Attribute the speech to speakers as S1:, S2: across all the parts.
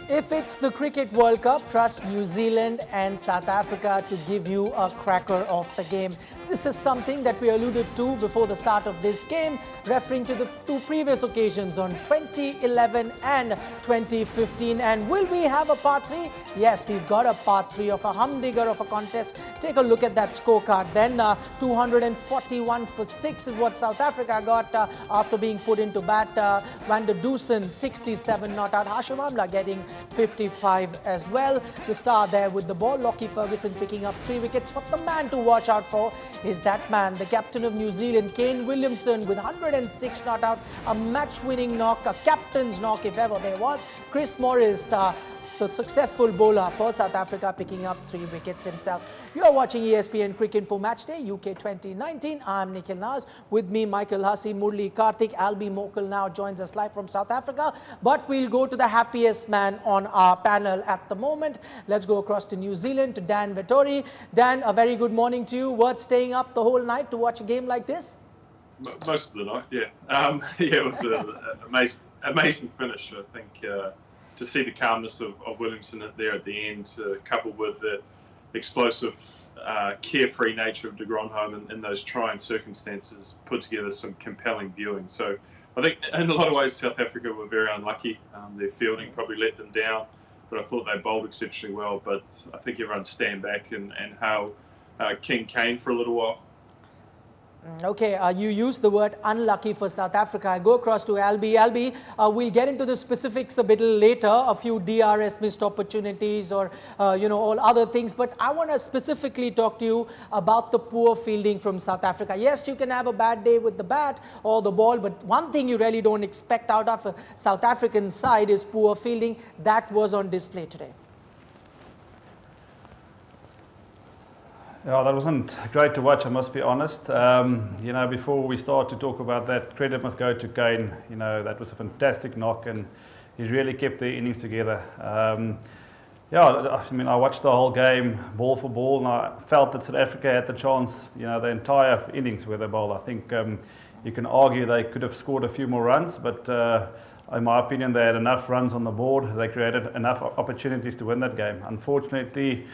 S1: If it's the Cricket World Cup, trust New Zealand and South Africa to give you a cracker of the game. This is something that we alluded to before the start of this game, referring to the two previous occasions on 2011 and 2015. And will we have a part 3? Yes, we've got a part 3 of a humdinger of a contest. Take a look at that scorecard. Then 241 for 6 is what South Africa got after being put into bat. Van der Dusen 67 not out. Hashim Amla getting 55 as well. The star there with the ball, Lockie Ferguson picking up 3 wickets. But the man to watch out for is that man, the captain of New Zealand, Kane Williamson, with 106 not out, a match-winning knock, a captain's knock if ever there was. Chris Morris, the successful bowler for South Africa, picking up 3 wickets himself. You're watching ESPN Cricinfo Matchday, UK 2019. I'm Nikhil Naz. With me, Michael Hussey, Murali Kartik, Albie Morkel now joins us live from South Africa. But we'll go to the happiest man on our panel at the moment. Let's go across to New Zealand, to Dan Vettori. Dan, a very good morning to you. Worth staying up the whole night to watch a game like this?
S2: Most of the night, yeah. Yeah, it was an amazing finish, I think. To see the calmness of Williamson there at the end, coupled with the explosive, carefree nature of de Grandhomme in those trying circumstances, put together some compelling viewing. So I think in a lot of ways South Africa were very unlucky. Their fielding probably let them down, but I thought they bowled exceptionally well. But I think everyone stand back and hail King Kane for a little while.
S1: Okay, you used the word unlucky for South Africa. I'll go across to Albie. Albie, we'll get into the specifics a bit later, a few DRS missed opportunities or, all other things. But I want to specifically talk to you about the poor fielding from South Africa. Yes, you can have a bad day with the bat or the ball, but one thing you really don't expect out of a South African side is poor fielding. That was on display today.
S3: Yeah, that wasn't great to watch, I must be honest. Before we start to talk about that, credit must go to Kane. That was a fantastic knock and he really kept the innings together. I watched the whole game, ball for ball, and I felt that South Africa had the chance, the entire innings with the ball. I think you can argue they could have scored a few more runs, but in my opinion, they had enough runs on the board. They created enough opportunities to win that game. Unfortunately,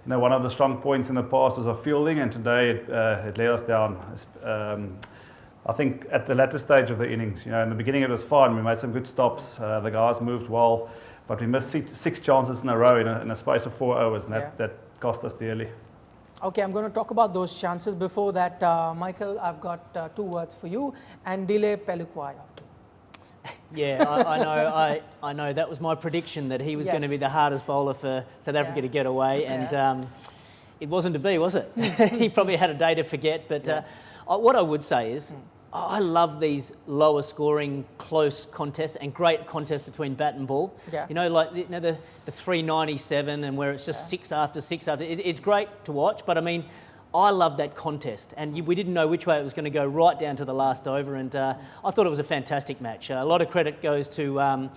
S3: one of the strong points in the past was our fielding, and today it let us down. I think at the latter stage of the innings, in the beginning it was fine. We made some good stops. The guys moved well, but we missed 6 chances in a row in a space of 4 overs, and that cost us dearly.
S1: Okay, I'm going to talk about those chances. Before that, Michael, I've got 2 words for you. Andile Pelukwayo.
S4: Yeah, I know. That was my prediction, that he was going to be the hardest bowler for South Africa to get away, and it wasn't to be, was it? He probably had a day to forget, but what I would say is I love these lower scoring, close contests and great contests between bat and ball. Yeah. The 397 and where it's just 6 after 6 after. It's great to watch, but I mean, I love that contest, and we didn't know which way it was going to go right down to the last over, and I thought it was a fantastic match. A lot of credit goes to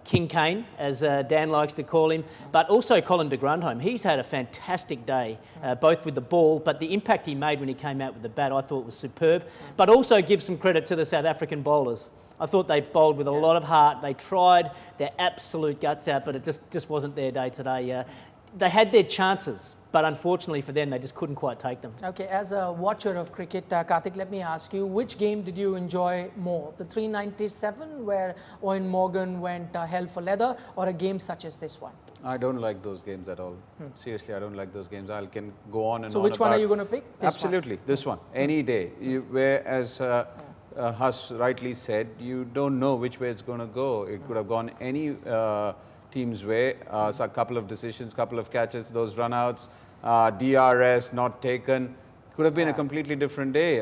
S4: King Kane, as Dan likes to call him, but also Colin de Grandhomme. He's had a fantastic day, both with the ball, but the impact he made when he came out with the bat, I thought was superb. But also give some credit to the South African bowlers. I thought they bowled with a lot of heart. They tried their absolute guts out, but it just wasn't their day today. They had their chances, but unfortunately for them, they just couldn't quite take them. Okay, as a watcher of cricket, Kartik, let me ask you, which game did you enjoy more? The 397, where Owen Morgan went hell for leather, or a game such as this one?
S5: I don't like those games at all. Seriously, I don't like those games. I can go on and on.
S1: So which one are you going to pick? This
S5: Absolutely,
S1: one?
S5: This one, any day. Whereas Huss rightly said, you don't know which way it's going to go. It could have gone any team's way. So a couple of decisions, couple of catches, those runouts, DRS not taken. Could have been a completely different day.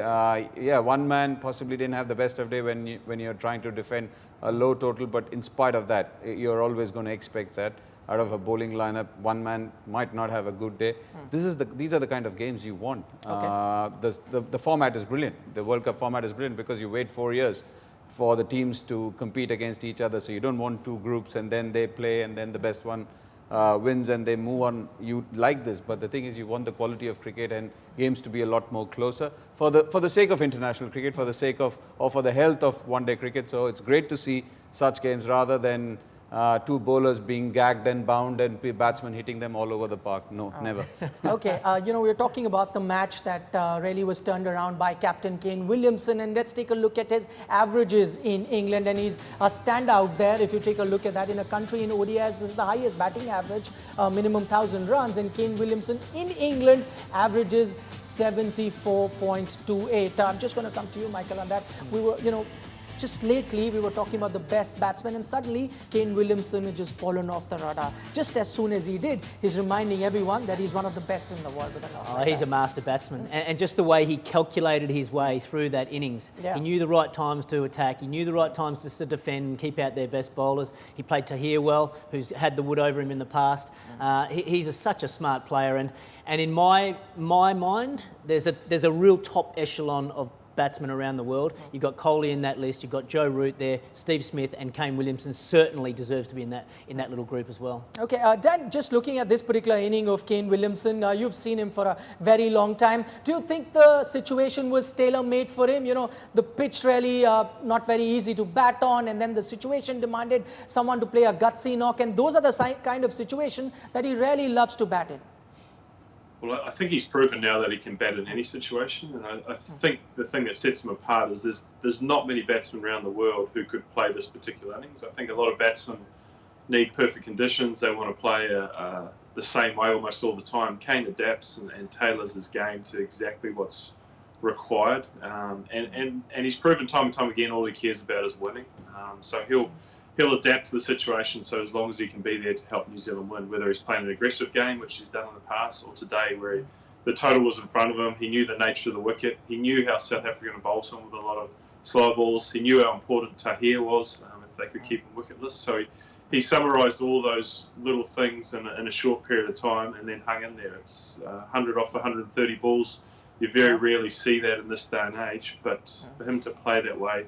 S5: One man possibly didn't have the best of day when you're trying to defend a low total, but in spite of that, you're always going to expect that out of a bowling lineup. One man might not have a good day. These are the kind of games you want. Okay. The format is brilliant. The World Cup format is brilliant because you wait 4 years for the teams to compete against each other. So you don't want 2 groups and then they play and then the best one wins and they move on. You like this, but the thing is, you want the quality of cricket and games to be a lot more closer for the sake of international cricket, for the sake of, or for the health of one-day cricket. So it's great to see such games rather than two bowlers being gagged and bound and batsmen hitting them all over the park. No, never.
S1: Okay, we're talking about the match that really was turned around by Captain Kane Williamson, and let's take a look at his averages in England, and he's a standout there. If you take a look at that, in a country in ODIs, this is the highest batting average, minimum 1,000 runs, and Kane Williamson in England averages 74.28. I'm just going to come to you, Michael, on that. We were, just lately, we were talking about the best batsmen, and suddenly Kane Williamson has just fallen off the radar. Just as soon as he did, he's reminding everyone that he's one of the best in the world with a knock.
S4: He's a master batsman, and just the way he calculated his way through that innings.
S1: Yeah.
S4: He knew the right times to attack. He knew the right times just to defend and keep out their best bowlers. He played Tahir well, who's had the wood over him in the past. He's such a smart player, and in my mind, there's a real top echelon of batsmen around the world. You've got Kohli in that list, you've got Joe Root there, Steve Smith, and Kane Williamson certainly deserves to be in that little group as well. Okay,
S1: Dan, just looking at this particular inning of Kane Williamson, you've seen him for a very long time. Do you think the situation was tailor-made for him? The pitch really not very easy to bat on, and then the situation demanded someone to play a gutsy knock, and those are the kind of situation that he really loves to bat in.
S2: Well, I think he's proven now that he can bat in any situation, and I think the thing that sets him apart is there's not many batsmen around the world who could play this particular innings. I think a lot of batsmen need perfect conditions. They want to play the same way almost all the time. Kane adapts and tailors his game to exactly what's required, and he's proven time and time again all he cares about is winning. So he'll adapt to the situation, so as long as he can be there to help New Zealand win, whether he's playing an aggressive game, which he's done in the past, or today where the total was in front of him. He knew the nature of the wicket. He knew how South Africa going to bowl him with a lot of slow balls. He knew how important Tahir was if they could keep him wicketless. So he summarised all those little things in a short period of time and then hung in there. It's 100 off 130 balls. You very rarely see that in this day and age, but for him to play that way,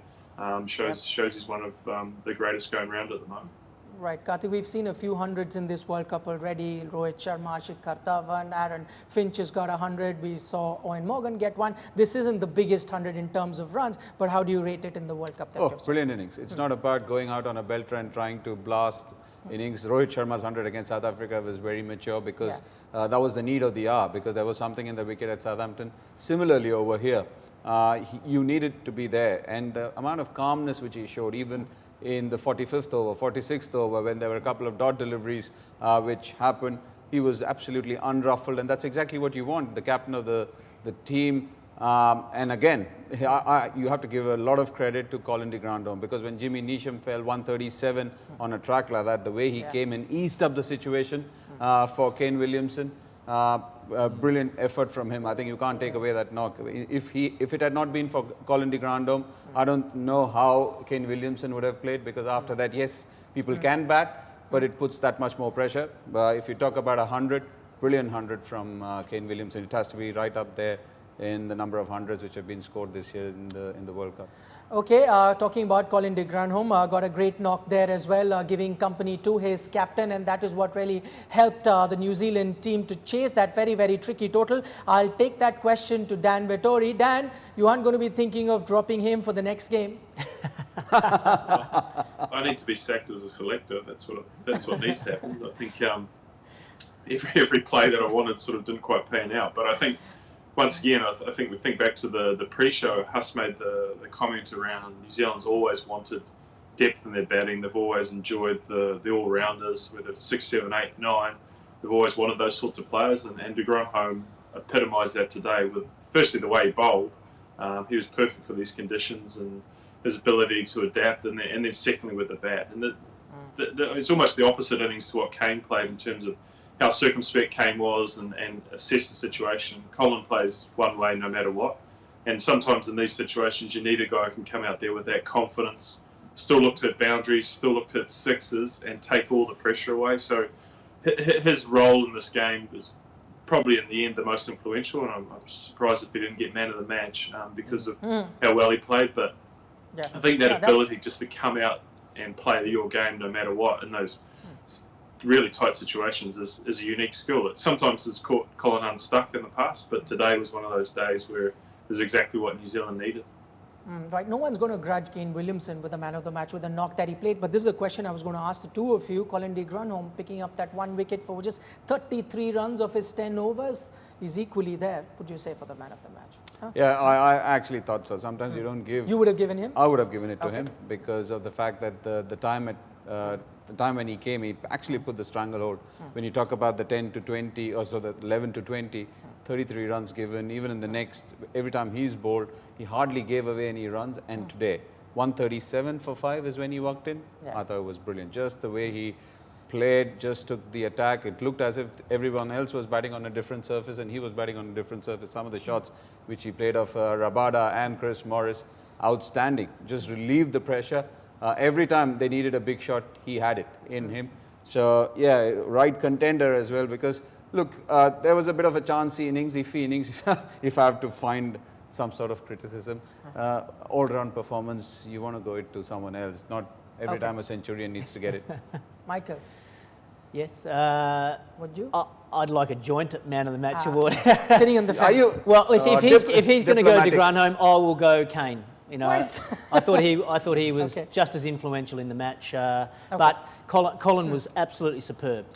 S2: shows he's one of the greatest going around at the moment.
S1: Right, Kartik, we've seen a few hundreds in this World Cup already. Rohit Sharma, Shikhar Dhawan, Aaron Finch has got 100. We saw Owen Morgan get one. This isn't the biggest 100 in terms of runs, but how do you rate it in the World Cup?
S5: Brilliant innings. It's not about going out on a belter and trying to blast innings. Rohit Sharma's 100 against South Africa was very mature because that was the need of the hour, because there was something in the wicket at Southampton. Similarly over here, you needed to be there, and the amount of calmness which he showed, even in the 45th over, 46th over, when there were a couple of dot deliveries which happened, he was absolutely unruffled, and that's exactly what you want, the captain of the team. And again, you have to give a lot of credit to Colin de Grandhomme, because when Jimmy Neesham fell 137 on a track like that, the way he came and eased up the situation for Kane Williamson, a brilliant effort from him. I think you can't take away that knock. If it had not been for Colin de Grandhomme, I don't know how Kane Williamson would have played, because after that, yes, people can bat, but it puts that much more pressure. If you talk about 100, brilliant 100 from Kane Williamson, it has to be right up there in the number of hundreds which have been scored this year in the World Cup.
S1: Okay, talking about Colin de Grandhomme, got a great knock there as well, giving company to his captain, and that is what really helped the New Zealand team to chase that very, very tricky total. I'll take that question to Dan Vettori. Dan, you aren't going to be thinking of dropping him for the next game?
S2: I need to be sacked as a selector. That's what needs to happen. I think every play that I wanted sort of didn't quite pan out, but I think once again, I think we think back to the pre-show. Huss made the comment around New Zealand's always wanted depth in their batting. They've always enjoyed the all-rounders, whether it's 6, 7, 8, 9. They've always wanted those sorts of players, and de Grandhomme epitomised that today with, firstly, the way he bowled. He was perfect for these conditions, and his ability to adapt, and then secondly with the bat. And it's almost the opposite innings to what Kane played in terms of how circumspect Kane was and assess the situation. Colin plays one way no matter what, and sometimes in these situations you need a guy who can come out there with that confidence, still look to hit boundaries, still look to hit sixes, and take all the pressure away. So his role in this game is probably in the end the most influential, and I'm surprised if he didn't get man of the match because of how well he played. But I think that ability just to come out and play your game no matter what in those really tight situations is a unique skill. It sometimes has caught Colin unstuck in the past, but today was one of those days where is exactly what New Zealand needed.
S1: Right, no one's going to grudge Kane Williamson with the man of the match with the knock that he played, but this is a question I was going to ask the two of you. Colin de Grandhomme picking up that 1 wicket for just 33 runs of his 10 overs. He's equally there, would you say, for the man of the match? Huh?
S5: Yeah, I actually thought so. Sometimes you don't give.
S1: You would have given him?
S5: I would have given it to him because of the fact that the time when he came, he actually put the stranglehold. When you talk about the 10 to 20, or so the 11 to 20, 33 runs given. Even in the next, every time he's bowled, he hardly gave away any runs. And today, 137 for 5 is when he walked in.
S1: Yeah.
S5: I thought it was brilliant. Just the way he played, just took the attack. It looked as if everyone else was batting on a different surface and he was batting on a different surface. Some of the shots which he played off Rabada and Chris Morris, outstanding. Just relieved the pressure. Every time they needed a big shot, he had it in him. So, yeah, right contender as well because, look, there was a bit of a chancy innings, iffy innings, if I have to find some sort of criticism. All-round performance, you want to go it to someone else, not every time a centurion needs to get it.
S1: Michael?
S4: Yes.
S1: Would you?
S4: I'd like a joint man of the match award.
S1: Sitting on the fence.
S5: Are you?
S4: Well, if he's going to go to
S5: diplomatic.
S4: Grandhomme, I will go Kane. You know,
S1: Nice.
S4: I thought he was
S1: Okay.
S4: just as influential in the match, but Colin was absolutely superb.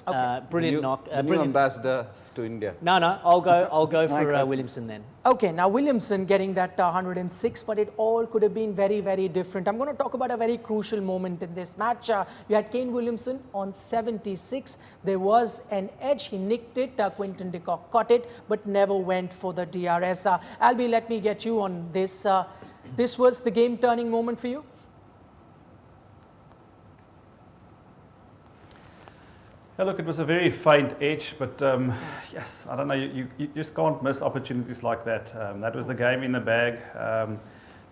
S4: Brilliant knock.
S5: The new
S4: Brilliant.
S5: ambassador to India.
S4: No, I'll go for
S5: cousin.
S4: Williamson then.
S1: Okay, now Williamson getting that 106, but it all could have been very, very different. I'm going to talk about a very crucial moment in this match. You had Kane Williamson on 76. There was an edge. He nicked it. Quinton de Kock caught it, but never went for the DRS. Albie, let me get you on this. This was the game-turning moment for you?
S3: Yeah, look, it was a very faint edge, but yes, I don't know, you just can't miss opportunities like that. That was the game in the bag.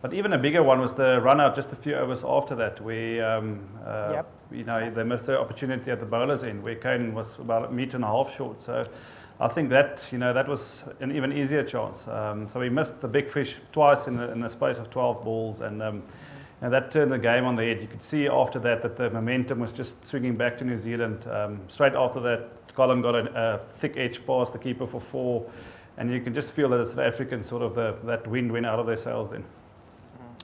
S3: But even a bigger one was the run out just a few overs after that, where you know, they missed the opportunity at the bowler's end, where Kane was about 1.5 meters short. So I think that, you know, that was an even easier chance. So we missed the big fish twice in the space of 12 balls, and that turned the game on the head. You could see after that the momentum was just swinging back to New Zealand. Straight after that, Colin got a thick edge past the keeper for 4, and you could just feel that the South Africans sort of that wind went out of their sails then.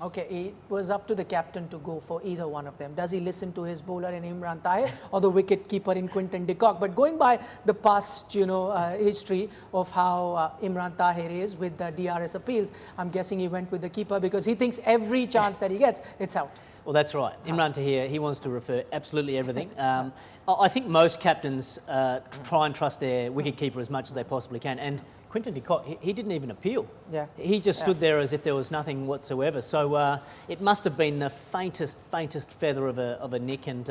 S1: Okay, it was up to the captain to go for either one of them. Does he listen to his bowler in Imran Tahir or the wicket keeper in Quinton de Kock? But going by the past, history of how Imran Tahir is with the DRS appeals, I'm guessing he went with the keeper because he thinks every chance that he gets, it's out.
S4: Well, that's right. Imran Tahir, he wants to refer absolutely everything. I think most captains try and trust their wicketkeeper as much as they possibly can. And Quinton de Kock, he didn't even appeal.
S1: Yeah.
S4: He just stood there as if there was nothing whatsoever. So it must have been the faintest feather of a nick. And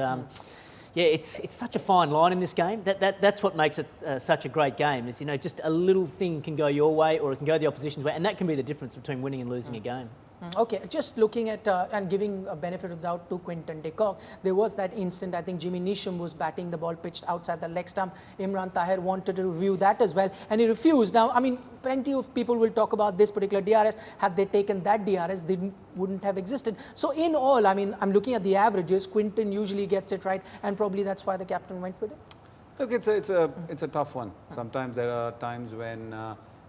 S4: yeah, it's such a fine line in this game. That's what makes it such a great game. Is, you know, just a little thing can go your way or it can go the opposition's way, and that can be the difference between winning and losing a game.
S1: Okay, just looking at and giving a benefit of doubt to Quinton de Kock, there was that instant, I think Jimmy Neesham was batting the ball pitched outside the leg stump. Imran Tahir wanted to review that as well, and he refused. Now, I mean, plenty of people will talk about this particular DRS. Had they taken that DRS, they wouldn't have existed. So in all, I mean, I'm looking at the averages. Quinton usually gets it right, and probably that's why the captain went with it.
S5: Look, it's a tough one. Sometimes there are times when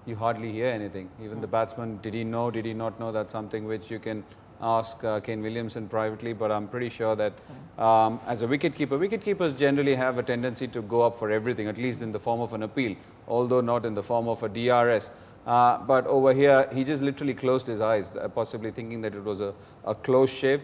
S5: you hardly hear anything. Even the batsman, did he know, did he not know? That's something which you can ask Kane Williamson privately, but I'm pretty sure that as a wicketkeeper, wicketkeepers generally have a tendency to go up for everything, at least in the form of an appeal, although not in the form of a DRS. But over here, he just literally closed his eyes, possibly thinking that it was a close shave.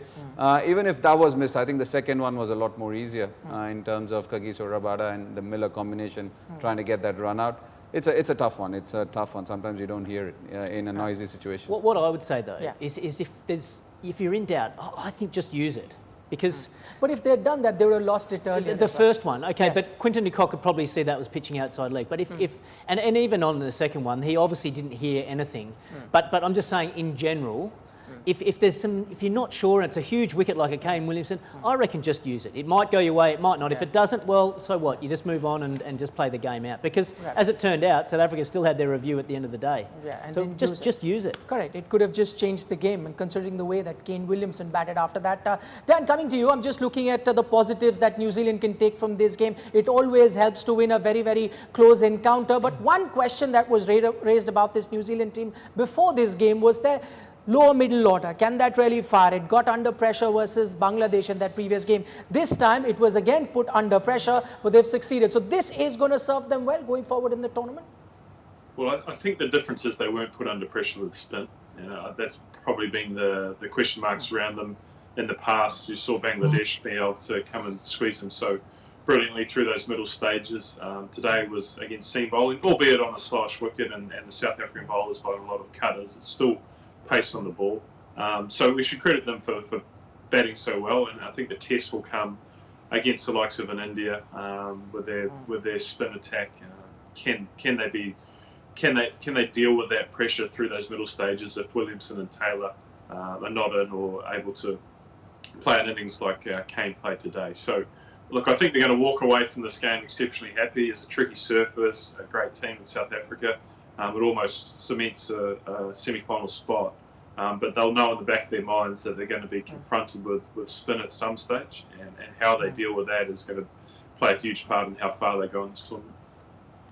S5: Even if that was missed, I think the second one was a lot more easier in terms of Kagiso Rabada and the Miller combination, trying to get that run out. It's a tough one. It's a tough one. Sometimes you don't hear it in a noisy situation.
S4: What I would say though is if you're in doubt, I think just use it, because.
S1: But if they'd done that, they would have lost it earlier.
S4: The first one, okay,
S1: Yes.
S4: but Quinton de Kock could probably see that was pitching outside leg. But if even on the second one, he obviously didn't hear anything. But I'm just saying in general. If you're not sure and it's a huge wicket like a Kane Williamson, I reckon just use it. It might go your way, it might not. If it doesn't, well, so what? You just move on and just play the game out. Because as it turned out, South Africa still had their review at the end of the day.
S1: Yeah, and
S4: so
S1: didn't
S4: just use it.
S1: Correct. It could have just changed the game, and considering the way that Kane Williamson batted after that. Dan, coming to you, I'm just looking at the positives that New Zealand can take from this game. It always helps to win a very, very close encounter. But one question that was raised about this New Zealand team before this game was lower middle order, can that really fire? It got under pressure versus Bangladesh in that previous game. This time it was again put under pressure, but they've succeeded. So this is going to serve them well going forward in the tournament?
S2: Well, I think the difference is they weren't put under pressure with spin. That's probably been the question marks around them in the past. You saw Bangladesh be able to come and squeeze them so brilliantly through those middle stages. Today was against seam bowling, albeit on a slash wicket, and the South African bowlers bowled a lot of cutters. It's still pace on the ball. So we should credit them for batting so well, and I think the test will come against the likes of an India with their spin attack. Can they deal with that pressure through those middle stages if Williamson and Taylor are not in or able to play an innings like Kane played today? So, look, I think they're going to walk away from this game exceptionally happy. It's a tricky surface, a great team in South Africa. It almost cements a semi-final spot. But they'll know in the back of their minds that they're going to be confronted with spin at some stage, and how they deal with that is going to play a huge part in how far they go in this tournament.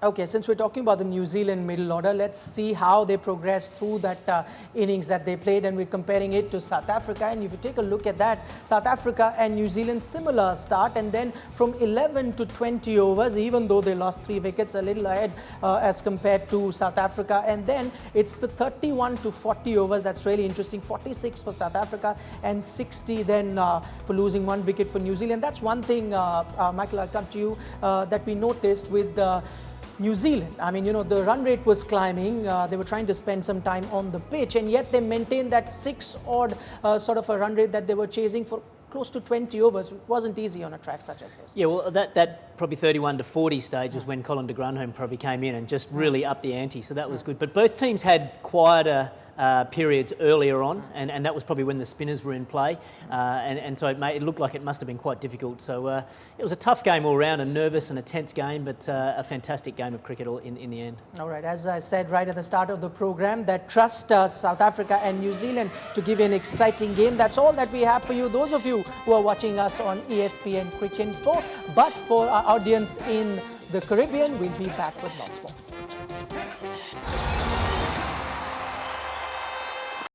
S1: Okay, since we're talking about the New Zealand middle order, let's see how they progress through that innings that they played, and we're comparing it to South Africa. And if you take a look at that, South Africa and New Zealand, similar start, and then from 11 to 20 overs, even though they lost 3 wickets, a little ahead as compared to South Africa. And then it's the 31 to 40 overs that's really interesting, 46 for South Africa and 60 then for losing 1 wicket for New Zealand. That's one thing, Michael, I'll come to you, that we noticed with New Zealand. I mean, the run rate was climbing. They were trying to spend some time on the pitch, and yet they maintained that 6-odd sort of a run rate that they were chasing for close to 20 overs. It wasn't easy on a track such as this.
S4: Yeah, well, that probably 31 to 40 stage was when Colin de Grandhomme probably came in and just really upped the ante, so that was good. But both teams had quieter periods earlier on, and that was probably when the spinners were in play, and so it looked like it must have been quite difficult. So it was a tough game all round, a nervous and a tense game, but a fantastic game of cricket in the end.
S1: All right, as I said right at the start of the program, that trust South Africa and New Zealand to give you an exciting game. That's all that we have for you, those of you who are watching us on ESPN Cricinfo. But for our audience in the Caribbean, we'll be back with lots more.